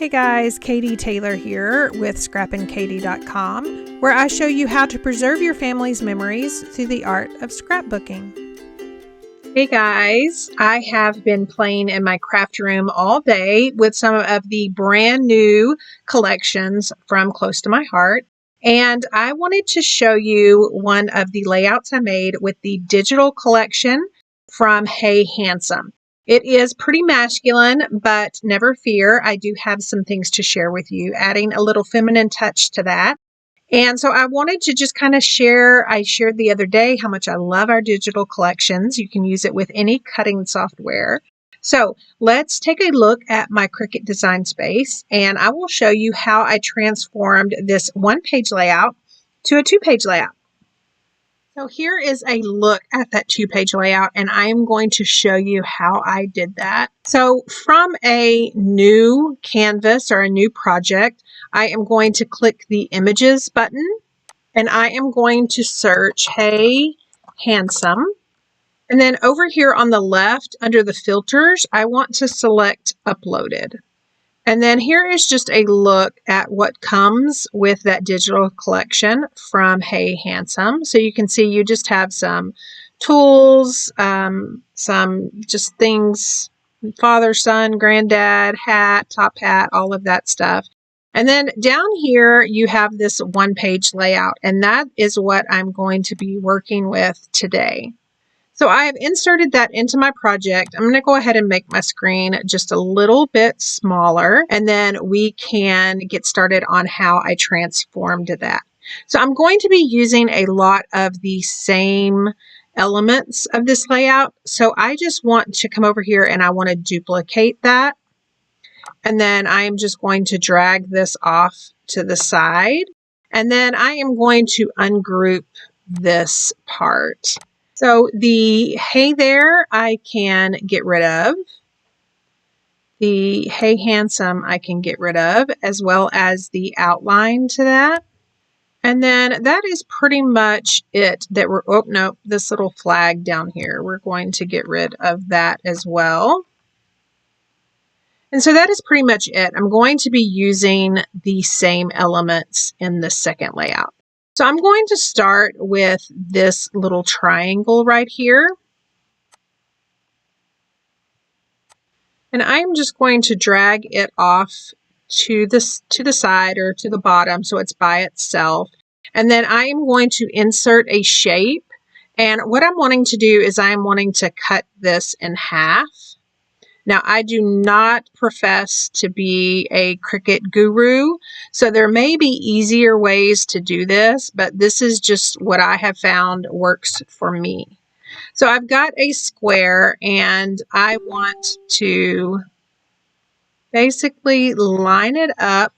Hey guys, Katie Taylor here with scrapandkatie.com, where I show you how to preserve your family's memories through the art of scrapbooking. Hey guys, I have been playing in my craft room all day with some of the brand new collections from Close to My Heart. And I wanted to show you one of the layouts I made with the digital collection from Hey Handsome. It is pretty masculine, but never fear, I do have some things to share with you, adding a little feminine touch to that. And so I wanted to just kind of share, I shared the other day how much I love our digital collections. You can use it with any cutting software. So let's take a look at my Cricut Design Space, and I will show you how I transformed this one-page layout to a two-page layout. So here is a look at that two-page layout, and I am going to show you how I did that. So from a new canvas or a new project, I am going to click the Images button, and I am going to search Hey Handsome. And then over here on the left, under the filters, I want to select Uploaded. And then here is just a look at what comes with that digital collection from Hey Handsome. So you can see you just have some tools, some just things, father, son, granddad, hat, top hat, all of that stuff. And then down here you have this one-page layout, and that is what I'm going to be working with today. So I have inserted that into my project. I'm going to go ahead and make my screen just a little bit smaller, and then we can get started on how I transformed that. So I'm going to be using a lot of the same elements of this layout. So I just want to come over here and I want to duplicate that. And then I am just going to drag this off to the side. And then I am going to ungroup this part. So the Hey There I can get rid of. The Hey Handsome I can get rid of, as well as the outline to that. And then that is pretty much it that we're, oh no, this little flag down here, we're going to get rid of that as well. And so that is pretty much it. I'm going to be using the same elements in the second layout. So I'm going to start with this little triangle right here. And I'm just going to drag it off to the side or to the bottom so it's by itself. And then I am going to insert a shape. And what I'm wanting to do is I'm wanting to cut this in half. Now, I do not profess to be a Cricut guru, so there may be easier ways to do this, but this is just what I have found works for me. So I've got a square, and I want to basically line it up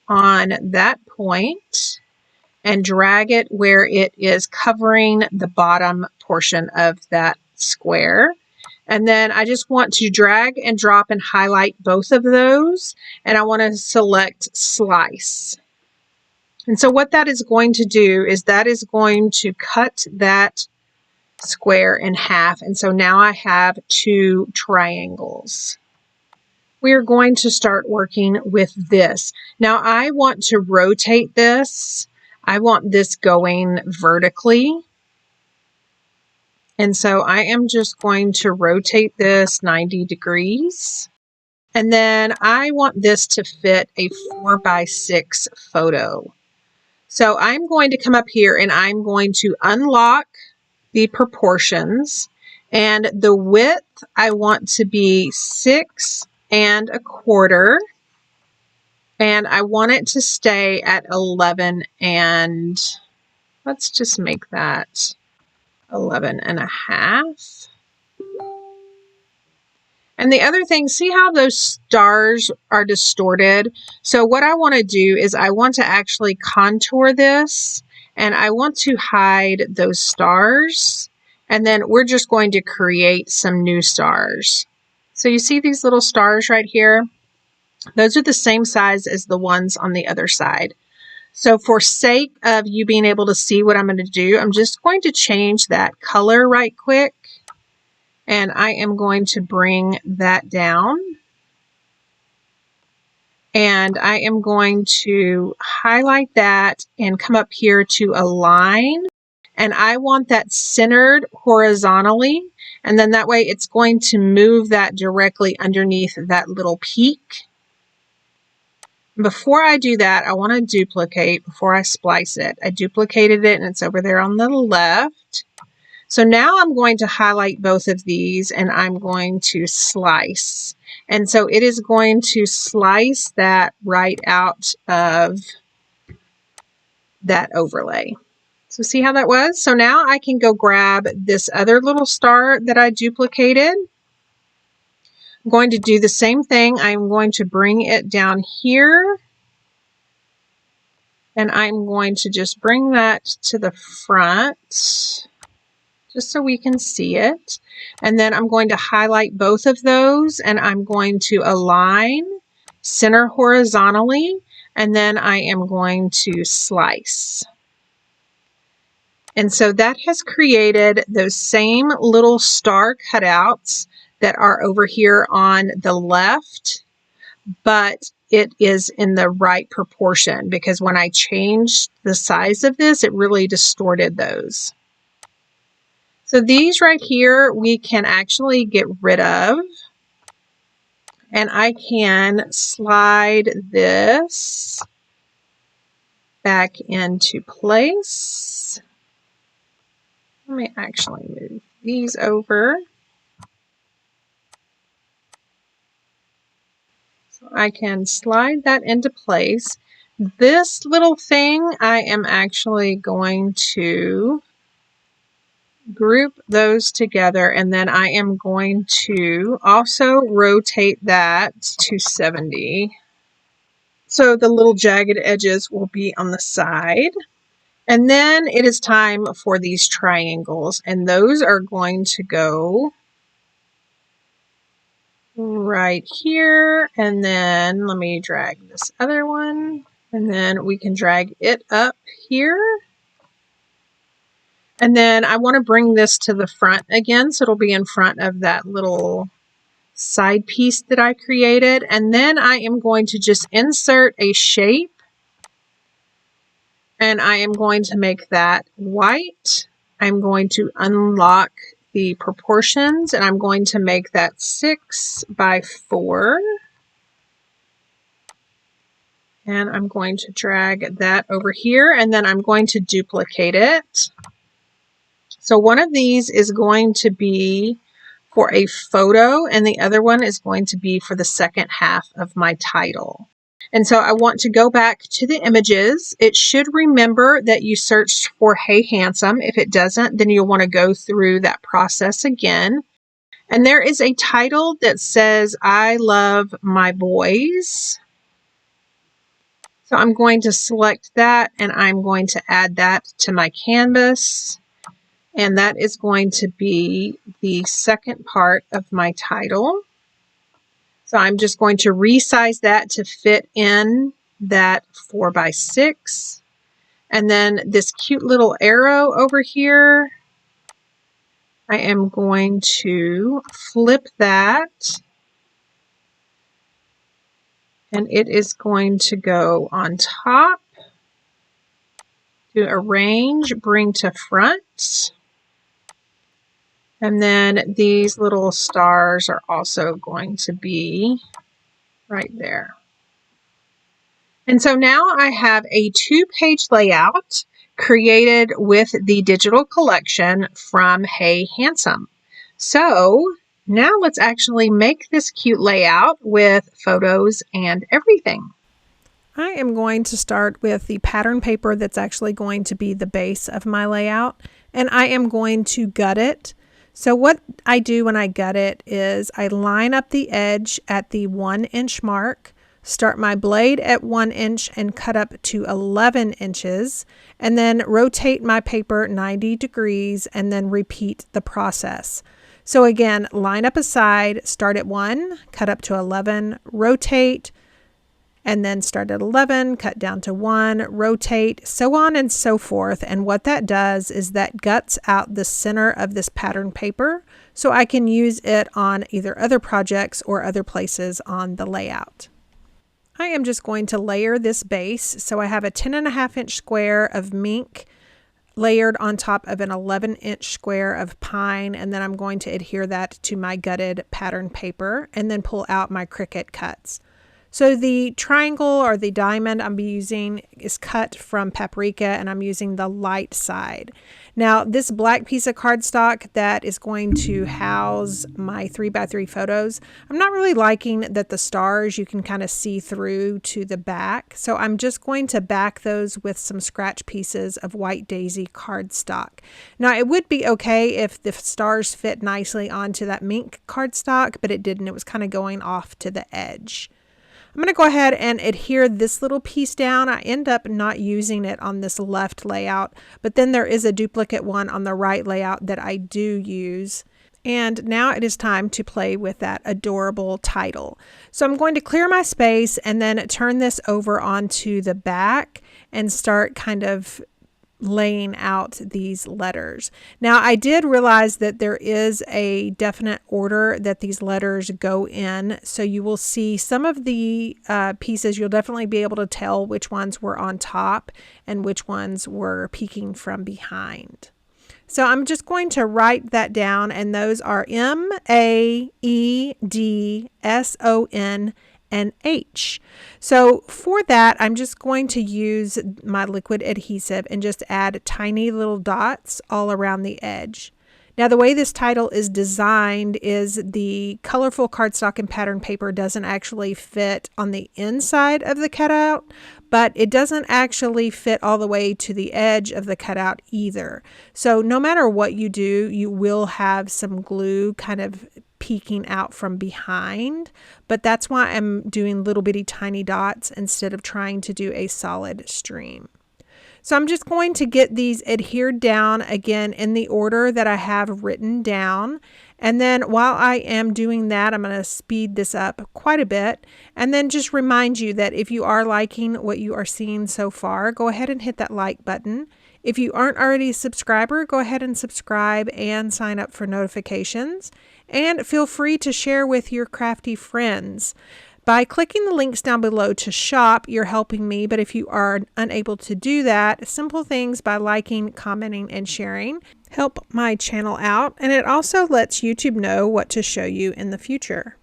on that point and drag it where it is covering the bottom portion of that square. And then I just want to drag and drop and highlight both of those. And I want to select Slice. And so what that is going to do is that is going to cut that square in half. And so now I have two triangles. We are going to start working with this. Now I want to rotate this. I want this going vertically. And so I am just going to rotate this 90 degrees. And then I want this to fit a 4x6 photo. So I'm going to come up here and I'm going to unlock the proportions. And the width I want to be 6 1/4. And I want it to stay at 11 and let's just make that 11 1/2. And the other thing, see how those stars are distorted? So what I want to do is I want to actually contour this, and I want to hide those stars, and then we're just going to create some new stars. So you see these little stars right here? Those are the same size as the ones on the other side. So for sake of you being able to see what I'm going to do, I'm just going to change that color right quick. And I am going to bring that down. And and I am going to highlight that and come up here to align, and I want that centered horizontally, and then that way it's going to move that directly underneath that little peak. Before I do that, I want to duplicate before I splice it. I duplicated it and it's over there on the left. So now I'm going to highlight both of these and I'm going to slice. And so it is going to slice that right out of that overlay. So see how that was? So now I can go grab this other little star that I duplicated. I'm going to do the same thing. I'm going to bring it down here. And I'm going to just bring that to the front, just so we can see it. And then I'm going to highlight both of those, and I'm going to align, center horizontally, and then I am going to slice. And so that has created those same little star cutouts that are over here on the left, but it is in the right proportion, because when I changed the size of this, it really distorted those. So these right here, we can actually get rid of, and I can slide this back into place. Let me actually move these over. I can slide that into place. This little thing, I am actually going to group those together, and then I am going to also rotate that to 70. So the little jagged edges will be on the side. And then it is time for these triangles, and those are going to go right here, and then let me drag this other one, and then we can drag it up here. And then I want to bring this to the front again, so it'll be in front of that little side piece that I created. And then I am going to just insert a shape, and I am going to make that white. I'm going to unlock the proportions, and I'm going to make that 6 by 4. And I'm going to drag that over here, and then I'm going to duplicate it. So one of these is going to be for a photo, and the other one is going to be for the second half of my title. And so I want to go back to the images. It should remember that you searched for Hey Handsome. If it doesn't, then you'll want to go through that process again. And there is a title that says, I Love My Boys. So I'm going to select that, and I'm going to add that to my canvas. And that is going to be the second part of my title. So I'm just going to resize that to fit in that 4 by 6. And then this cute little arrow over here, I am going to flip that. And it is going to go on top. To arrange, bring to front. And then these little stars are also going to be right there. And so now I have a 2-page layout created with the digital collection from Hey Handsome. So now let's actually make this cute layout with photos and everything. I am going to start with the pattern paper that's actually going to be the base of my layout, and I am going to gut it. So what I do when I gut it is I line up the edge at the 1-inch mark, start my blade at 1 inch and cut up to 11 inches, and then rotate my paper 90 degrees and then repeat the process. So again, line up a side, start at 1, cut up to 11, rotate, and then start at 11, cut down to 1, rotate, so on and so forth. And what that does is that guts out the center of this pattern paper, so I can use it on either other projects or other places on the layout. I am just going to layer this base. So I have a 10.5-inch square of mink layered on top of an 11-inch square of pine, and then I'm going to adhere that to my gutted pattern paper and then pull out my Cricut cuts. So the triangle or the diamond I'm using is cut from Paprika, and I'm using the light side. Now this black piece of cardstock that is going to house my 3x3 photos, I'm not really liking that the stars you can kind of see through to the back. So I'm just going to back those with some scratch pieces of White Daisy cardstock. Now it would be okay if the stars fit nicely onto that mink cardstock, but it didn't. It was kind of going off to the edge. I'm going to go ahead and adhere this little piece down. I end up not using it on this left layout, but then there is a duplicate one on the right layout that I do use. And now it is time to play with that adorable title. So I'm going to clear my space and then turn this over onto the back and start kind of laying out these letters. Now I did realize that there is a definite order that these letters go in, so you will see some of the pieces, you'll definitely be able to tell which ones were on top and which ones were peeking from behind. So I'm just going to write that down, and those are M-A-E-D-S-O-N and H. So for that, I'm just going to use my liquid adhesive and just add tiny little dots all around the edge. Now the way this title is designed is the colorful cardstock and pattern paper doesn't actually fit on the inside of the cutout, but it doesn't actually fit all the way to the edge of the cutout either. So no matter what you do, you will have some glue kind of peeking out from behind, but that's why I'm doing little bitty tiny dots instead of trying to do a solid stream. So I'm just going to get these adhered down again in the order that I have written down. And then while I am doing that, I'm going to speed this up quite a bit. And then just remind you that if you are liking what you are seeing so far, go ahead and hit that like button. If you aren't already a subscriber, go ahead and subscribe and sign up for notifications. And feel free to share with your crafty friends. By clicking the links down below to shop, you're helping me, but if you are unable to do that, simple things by liking, commenting, and sharing help my channel out, and it also lets YouTube know what to show you in the future.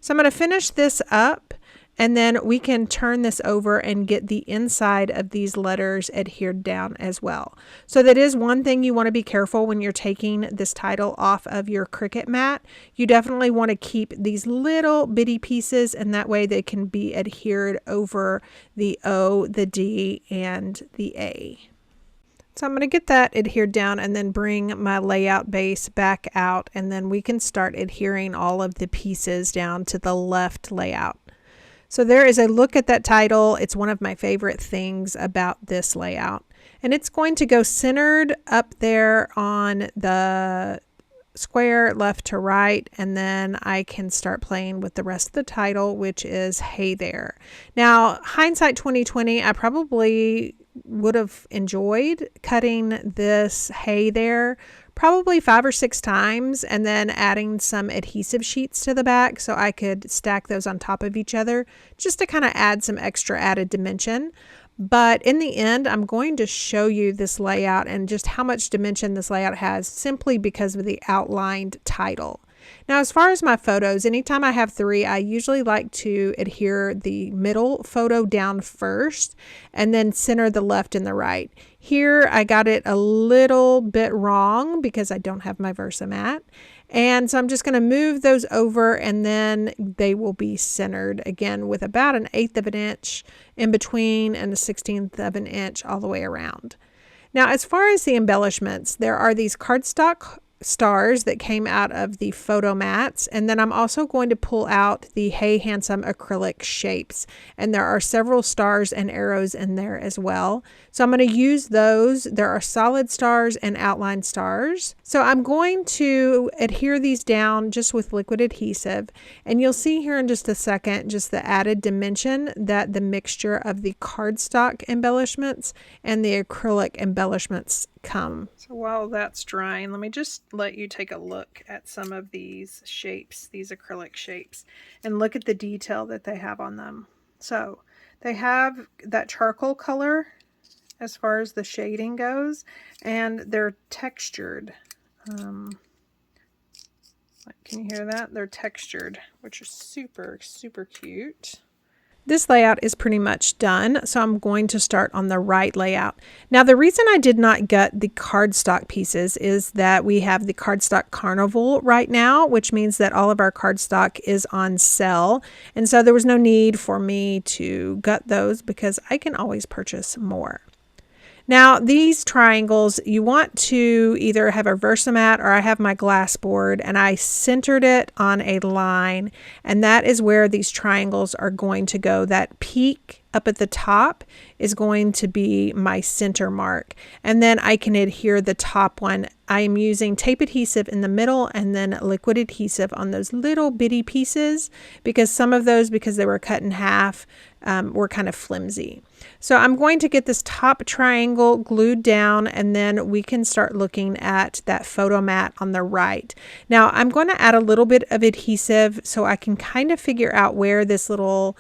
So I'm going to finish this up, and then we can turn this over and get the inside of these letters adhered down as well. So that is one thing you want to be careful when you're taking this title off of your Cricut mat. You definitely want to keep these little bitty pieces, and that way they can be adhered over the O, the D, and the A. So I'm going to get that adhered down and then bring my layout base back out, and then we can start adhering all of the pieces down to the left layout. So there is a look at that title. It's one of my favorite things about this layout. And it's going to go centered up there on the square left to right, and then I can start playing with the rest of the title, which is Hey There. Now, hindsight 2020, I probably would have enjoyed cutting this Hey There probably 5 or 6 times and then adding some adhesive sheets to the back so I could stack those on top of each other just to kind of add some extra added dimension. But in the end, I'm going to show you this layout and just how much dimension this layout has simply because of the outlined title. Now, as far as my photos, anytime I have 3, I usually like to adhere the middle photo down first and then center the left and the right. Here, I got it a little bit wrong because I don't have my Versamat. And so I'm just going to move those over, and then they will be centered again with about 1/8 of an inch in between and 1/16 of an inch all the way around. Now, as far as the embellishments, there are these cardstock stars that came out of the photo mats, and then I'm also going to pull out the Hey Handsome acrylic shapes, and there are several stars and arrows in there as well. So I'm going to use those. There are solid stars and outline stars. So I'm going to adhere these down just with liquid adhesive, and you'll see here in just a second just the added dimension that the mixture of the cardstock embellishments and the acrylic embellishments come. So while that's drying, let me just let you take a look at some of these shapes, these acrylic shapes, and look at the detail that they have on them. So they have that charcoal color as far as the shading goes, and they're textured. Can you hear that? They're textured, which is super, super cute. This layout is pretty much done, so I'm going to start on the right layout. Now, the reason I did not gut the cardstock pieces is that we have the Cardstock Carnival right now, which means that all of our cardstock is on sale. And so there was no need for me to gut those because I can always purchase more. Now, these triangles, you want to either have a Versamat or I have my glass board, and I centered it on a line, and that is where these triangles are going to go. That peak up at the top is going to be my center mark, and then I can adhere the top one. I am using tape adhesive in the middle and then liquid adhesive on those little bitty pieces because some of those, because they were cut in half, were kind of flimsy. So I'm going to get this top triangle glued down, and then we can start looking at that photo mat on the right. Now I'm going to add a little bit of adhesive so I can kind of figure out where this little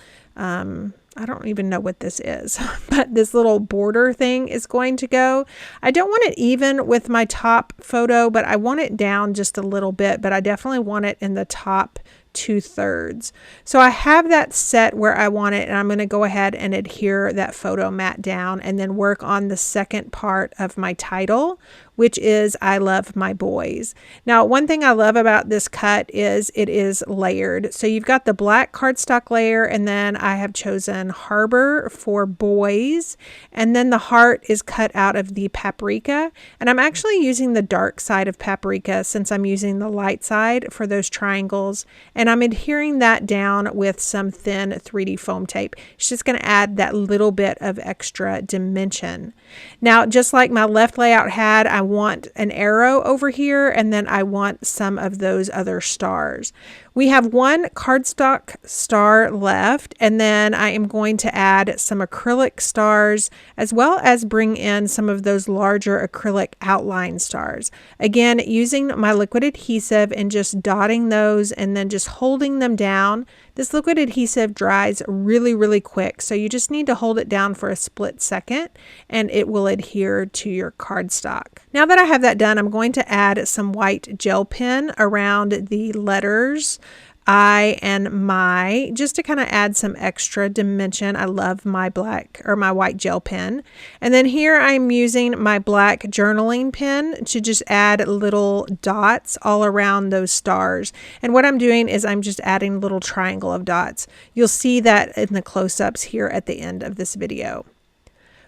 I don't even know what this is, but this little border thing is going to go. I don't want it even with my top photo, but I want it down just a little bit, but I definitely want it in the top 2/3. So I have that set where I want it, and I'm going to go ahead and adhere that photo mat down and then work on the second part of my title, which is I Love My Boys. Now, one thing I love about this cut is it is layered. So you've got the black cardstock layer, and then I have chosen Harbor for boys, and then the heart is cut out of the paprika, and I'm actually using the dark side of paprika since I'm using the light side for those triangles, and I'm adhering that down with some thin 3D foam tape. It's just going to add that little bit of extra dimension. Now, just like my left layout had, I want an arrow over here, and then I want some of those other stars. We have one cardstock star left, and then I am going to add some acrylic stars as well as bring in some of those larger acrylic outline stars. Again, using my liquid adhesive and just dotting those and then just holding them down. This liquid adhesive dries really, really quick, so you just need to hold it down for a split second and it will adhere to your cardstock. Now that I have that done, I'm going to add some white gel pen around the letters I and my, just to kind of add some extra dimension. I love my black or my white gel pen. And then here I'm using my black journaling pen to just add little dots all around those stars. And what I'm doing is I'm just adding a little triangle of dots. You'll see that in the close-ups here at the end of this video.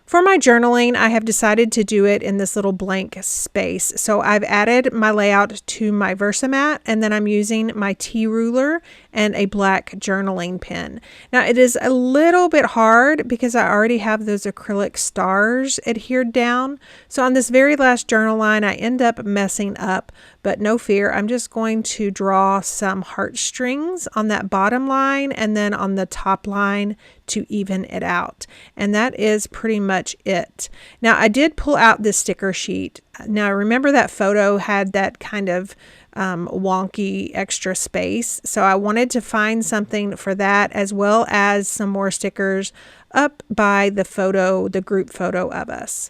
For my journaling, I have decided to do it in this little blank space. So I've added my layout to my Versamat, and then I'm using my T ruler and a black journaling pen. Now it is a little bit hard because I already have those acrylic stars adhered down. So on this very last journal line, I end up messing up, but no fear. I'm just going to draw some heartstrings on that bottom line and then on the top line to even it out. And that is pretty much it. Now I did pull out this sticker sheet. Now remember that photo had that kind of wonky extra space. So I wanted to find something for that as well as some more stickers up by the photo, the group photo of us.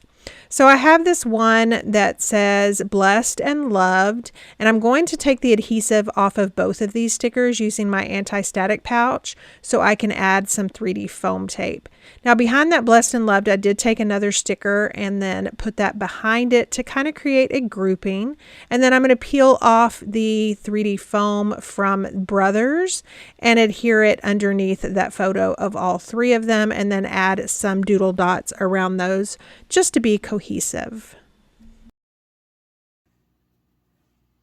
So I have this one that says blessed and loved, and I'm going to take the adhesive off of both of these stickers using my anti-static pouch so I can add some 3D foam tape. Now behind that blessed and loved, I did take another sticker and then put that behind it to kind of create a grouping. And then I'm going to peel off the 3D foam from Brothers and adhere it underneath that photo of all three of them, and then add some doodle dots around those just to be cohesive.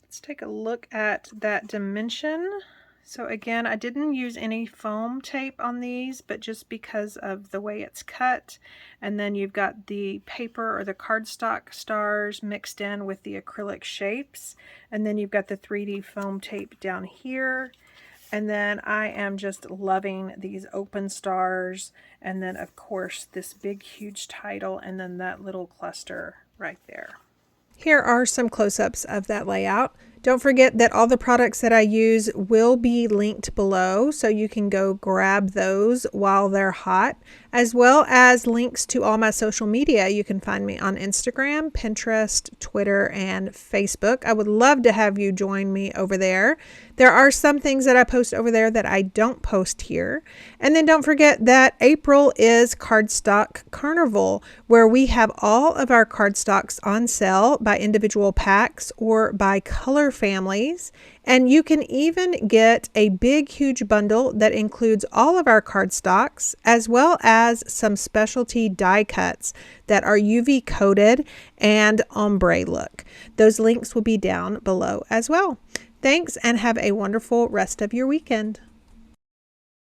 Let's take a look at that dimension. So again, I didn't use any foam tape on these, but just because of the way it's cut. And then you've got the paper or the cardstock stars mixed in with the acrylic shapes. And then you've got the 3D foam tape down here. And then I am just loving these open stars. And then of course this big huge title, and then that little cluster right there. Here are some close-ups of that layout. Don't forget that all the products that I use will be linked below, so you can go grab those while they're hot, as well as links to all my social media. You can find me on Instagram, Pinterest, Twitter, and Facebook. I would love to have you join me over there. There are some things that I post over there that I don't post here. And then don't forget that April is Cardstock Carnival, where we have all of our cardstocks on sale by individual packs or by color families. And you can even get a big, huge bundle that includes all of our cardstocks, as well as some specialty die cuts that are UV coated and ombre look. Those links will be down below as well. Thanks, and have a wonderful rest of your weekend.